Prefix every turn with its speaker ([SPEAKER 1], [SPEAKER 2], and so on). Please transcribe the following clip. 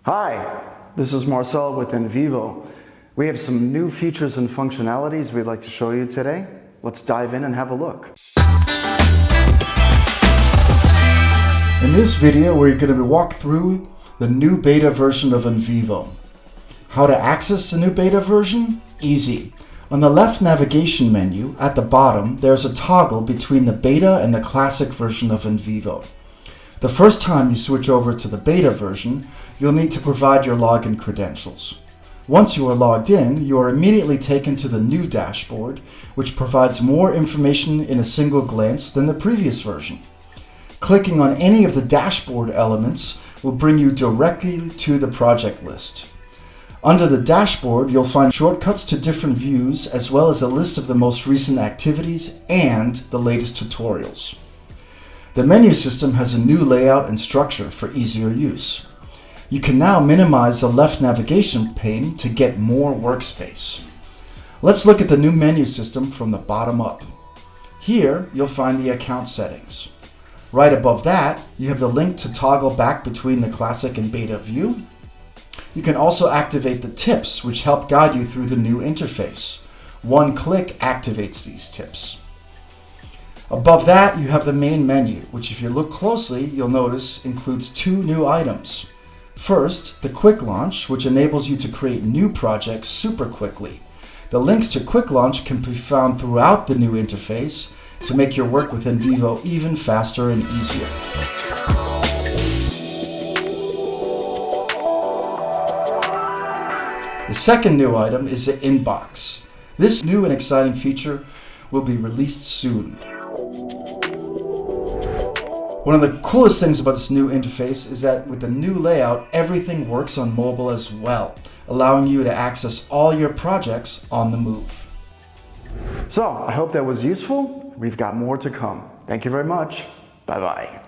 [SPEAKER 1] Hi, this is Marcel with Envivo. We have some new features and functionalities we'd like to show you today. Let's dive in and have a look. In this video, we're going to walk through the new beta version of Envivo. How to access the new beta version? Easy. On the left navigation menu at the bottom, there's a toggle between the beta and the classic version of Envivo. The first time you switch over to the beta version, you'll need to provide your login credentials. Once you are logged in, you are immediately taken to the new dashboard, which provides more information in a single glance than the previous version. Clicking on any of the dashboard elements will bring you directly to the project list. Under the dashboard, you'll find shortcuts to different views, as well as a list of the most recent activities and the latest tutorials. The menu system has a new layout and structure for easier use. You can now minimize the left navigation pane to get more workspace. Let's look at the new menu system from the bottom up. Here, you'll find the account settings. Right above that, you have the link to toggle back between the classic and beta view. You can also activate the tips, which help guide you through the new interface. One click activates these tips. Above that, you have the main menu, which if you look closely, you'll notice includes two new items. First, the Quick Launch, which enables you to create new projects super quickly. The links to Quick Launch can be found throughout the new interface to make your work with Envivo even faster and easier. The second new item is the Inbox. This new and exciting feature will be released soon. One of the coolest things about this new interface is that with the new layout, everything works on mobile as well, allowing you to access all your projects on the move. So, I hope that was useful. We've got more to come. Thank you very much. Bye-bye.